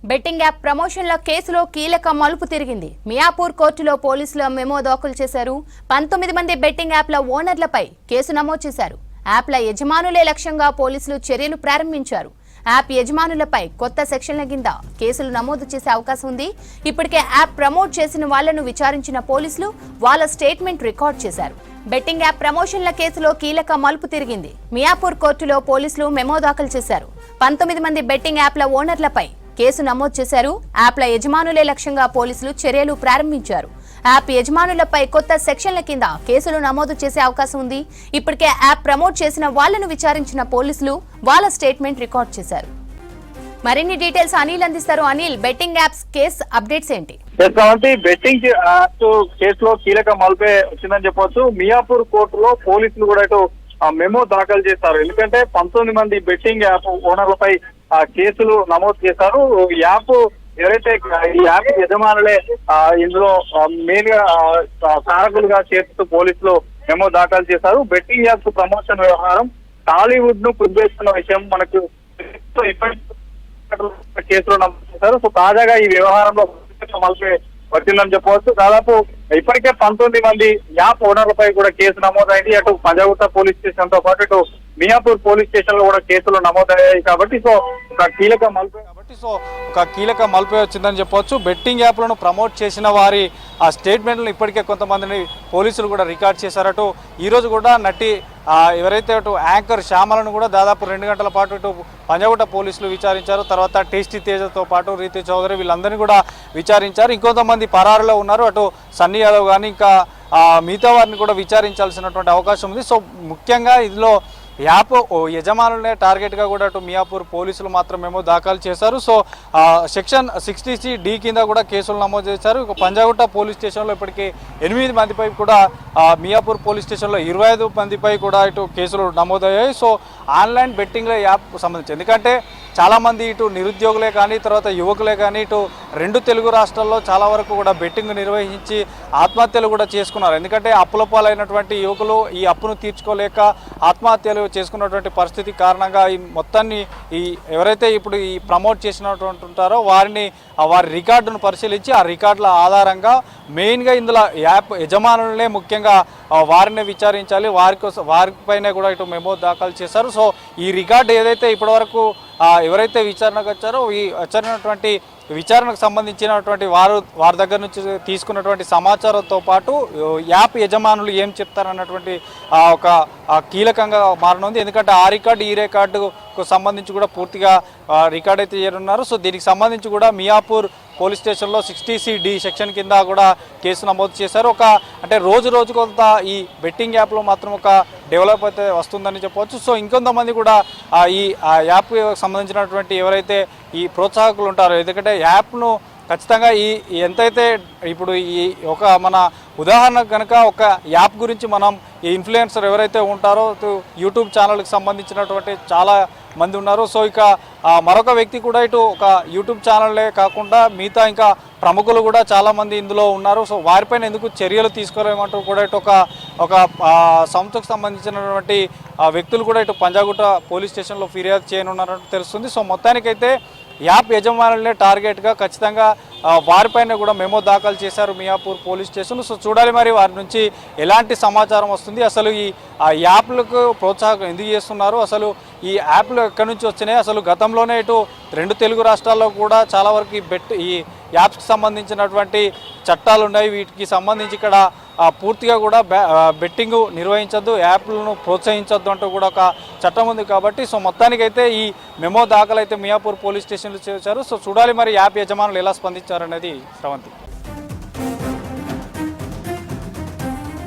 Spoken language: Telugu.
బెట్టింగ్ యాప్ ప్రమోషన్ల కేసులో కీలక మలుపు తిరిగింది. మియాపూర్ కోర్టులో పోలీసులు మెమో దాఖలు చేశారు. 19 మంది బెట్టింగ్ యాప్ల ఓనర్లపై కేసు నమోదు చేశారు. యాప్ల యజమానులే లక్ష్యంగా పోలీసులు చర్యలు ప్రారంభించారు. యాప్ యజమానులపై కొత్త సెక్షన్ల కింద కేసులు నమోదు చేసే అవకాశం ఉంది. ఇప్పటికే యాప్ ప్రమోట్ చేసిన వాళ్లను విచారించిన పోలీసులు వాళ్ళ స్టేట్మెంట్ రికార్డ్ చేశారు. బెట్టింగ్ యాప్ ప్రమోషన్ల కేసులో కీలక మలుపు తిరిగింది. మియాపూర్ కోర్టులో పోలీసులు మెమో దాఖలు చేశారు. 19 మంది బెట్టింగ్ యాప్ల ఓనర్లపై కేసు నమోదు చేశారు. యాప్ల యజమానులే లక్ష్యంగా పోలీసులు చర్యలు ప్రారంభించారు. యాప్ యజమానులపై కొత్త సెక్షన్ల కింద కేసులు నమోదు చేసే అవకాశం ఉంది. ఇప్పటికే యాప్ ప్రమోట్ చేసిన వాళ్లను విచారించిన పోలీసులు వాళ్ళ స్టేట్మెంట్ రికార్డ్ చేశారు. మరిన్ని డీటెయిల్స్ అనిల్ అందిస్తారు. Anil, betting apps case updates ఏంటి? బెట్టింగ్ యాప్స్ కేసులో కీలక మలుపే వచ్చిందని చెప్పొచ్చు. మియాపూర్ కోర్టులో పోలీసులు కూడా ఇటు మెమో దాఖలు చేశారు. ఎందుకంటే 19 మంది బెట్టింగ్ యాప్ ఓనర్లపై కేసులు నమోదు చేశారు. యాప్ ఎవరైతే ఈ యాప్ యజమానులే ఇందులో మెయిన్ గా కారకులుగా చేస్తూ పోలీసులు మెమో దాఖలు చేశారు. బెట్టింగ్ యాప్స్ ప్రమోషన్ వ్యవహారం టాలీవుడ్ ను కుదిపేస్తున్న విషయం మనకు కేసులు నమోదు చేశారు. సో తాజాగా ఈ వ్యవహారంలో మళ్ళీ వచ్చిందని చెప్పవచ్చు. దాదాపు ఇప్పటికే 19 మంది యాప్ ఓనర్లపై కూడా కేసు నమోదైంది. అటు పంజాగుట్ట పోలీస్ స్టేషన్ తో పాటు ఇటు మియాపూర్ పోలీస్ స్టేషన్ లో కూడా కేసులు నమోదయ్యాయి. కాబట్టి ఒక కీలక మలుపే వచ్చిందని చెప్పవచ్చు. బెట్టింగ్ యాప్లను ప్రమోట్ చేసిన వారి ఆ స్టేట్మెంట్లను ఇప్పటికే కొంతమందిని పోలీసులు కూడా రికార్డ్ చేశారటు. ఈరోజు కూడా నటి ఎవరైతే అటు యాంకర్ శ్యామలను కూడా దాదాపు 2 గంటల పాటు ఇటు పంజాగుట్ట పోలీసులు విచారించారు. తర్వాత టేస్టీ తేజతో పాటు రీతి చౌదరి వీళ్ళందరినీ కూడా విచారించారు. ఇంకొంతమంది పరారులో ఉన్నారు. అటు సన్నీ యాదవ్ కానీ ఇంకా మిగతా వారిని కూడా విచారించాల్సినటువంటి అవకాశం ఉంది. సో ముఖ్యంగా ఇందులో యాప్ యజమానులనే టార్గెట్గా కూడా అటు మియాపూర్ పోలీసులు మాత్రమేమో దాఖలు చేశారు. సో సెక్షన్ 60C(d) కింద కూడా కేసులు నమోదు చేశారు. పంజాగుట్ట పోలీస్ స్టేషన్లో ఇప్పటికీ 8 మందిపై కూడా మియాపూర్ పోలీస్ స్టేషన్లో 25 మందిపై కూడా ఇటు కేసులు నమోదయ్యాయి. సో ఆన్లైన్ బెట్టింగ్ల యాప్ సంబంధించి ఎందుకంటే చాలామంది ఇటు నిరుద్యోగులే కానీ తర్వాత యువకులే కానీ ఇటు 2 తెలుగు రాష్ట్రాల్లో చాలా వరకు కూడా బెట్టింగ్ నిర్వహించి ఆత్మహత్యలు కూడా చేసుకున్నారు. ఎందుకంటే అప్పుల పాలైనటువంటి యువకులు ఈ అప్పును తీర్చుకోలేక ఆత్మహత్యలు చేసుకున్నటువంటి పరిస్థితి కారణంగా ఈ మొత్తాన్ని ఎవరైతే ఇప్పుడు ఈ ప్రమోట్ చేసినటువంటి ఉంటారో వారి రికార్డును పరిశీలించి ఆ రికార్డుల ఆధారంగా మెయిన్గా ఇందులో యాప్ యజమానులనే ముఖ్యంగా వారిని విచారించాలి. వారిపైనే కూడా ఇటు మెమో దాఖలు చేశారు. సో ఈ రికార్డు ఏదైతే ఇప్పటివరకు ఎవరైతే విచారణకు వచ్చారో ఈ వచ్చినటువంటి విచారణకు సంబంధించినటువంటి వారి దగ్గర నుంచి తీసుకున్నటువంటి సమాచారంతో పాటు యాప్ యజమానులు ఏం చెప్తారన్నటువంటి ఒక కీలకంగా మారనుంది. ఎందుకంటే ఆ రికార్డు ఈ రికార్డుకు సంబంధించి కూడా పూర్తిగా రికార్డ్ అయితే చేయనున్నారు. సో దీనికి సంబంధించి కూడా మియాపూర్ పోలీస్ స్టేషన్లో 60C(d) సెక్షన్ కింద కూడా కేసు నమోదు చేశారు. అంటే రోజు కొంత ఈ బెట్టింగ్ యాప్లో మాత్రం ఒక డెవలప్ అయితే వస్తుందని చెప్పవచ్చు. సో ఇంకొంతమంది కూడా ఈ యాప్ సంబంధించినటువంటి ఎవరైతే ఈ ప్రోత్సాహకులు ఉంటారో ఎందుకంటే యాప్ను ఖచ్చితంగా ఎంతైతే ఇప్పుడు మన ఉదాహరణ కనుక ఒక యాప్ గురించి మనం ఈ ఇన్ఫ్లుయెన్సర్ ఎవరైతే ఉంటారో యూట్యూబ్ ఛానల్కి సంబంధించినటువంటి చాలా మంది ఉన్నారు. సో ఇక మరొక వ్యక్తి కూడా ఇటు ఒక యూట్యూబ్ ఛానల్లే కాకుండా మిగతా ఇంకా ప్రముఖులు కూడా చాలామంది ఇందులో ఉన్నారు. సో వారిపైన ఎందుకు చర్యలు తీసుకోలేమంటూ కూడా ఇటు ఒక సంస్థకు సంబంధించినటువంటి వ్యక్తులు కూడా ఇటు పంజాగుట్ట పోలీస్ స్టేషన్లో ఫిర్యాదు చేయనున్నారని తెలుస్తుంది. సో మొత్తానికైతే యాప్ యజమానులనే టార్గెట్గా ఖచ్చితంగా వారిపైన కూడా మెమో దాఖలు చేశారు మియాపూర్ పోలీస్ స్టేషన్. సో చూడాలి మరి వారి నుంచి ఎలాంటి సమాచారం వస్తుంది, అసలు ఈ యాప్లకు ప్రోత్సాహం ఎందుకు చేస్తున్నారు, అసలు ఈ యాప్లు ఎక్కడి నుంచి వచ్చినాయి, అసలు గతంలోనే ఇటు 2 తెలుగు రాష్ట్రాల్లో కూడా చాలా వరకు ఈ యాప్స్కి సంబంధించినటువంటి చట్టాలు ఉన్నాయి. వీటికి సంబంధించి ఇక్కడ పూర్తిగా కూడా బెట్టింగ్ నిర్వహించద్దు, యాప్లను ప్రోత్సహించద్దు అంటూ కూడా ఒక చట్టం ఉంది. కాబట్టి సో మొత్తానికైతే ఈ మెమో దాఖలైతే మియాపూర్ పోలీస్ స్టేషన్లో చేశారు. సో చూడాలి మరి యాప్ యజమానులు ఎలా స్పందించారనేది శ్రవంతి.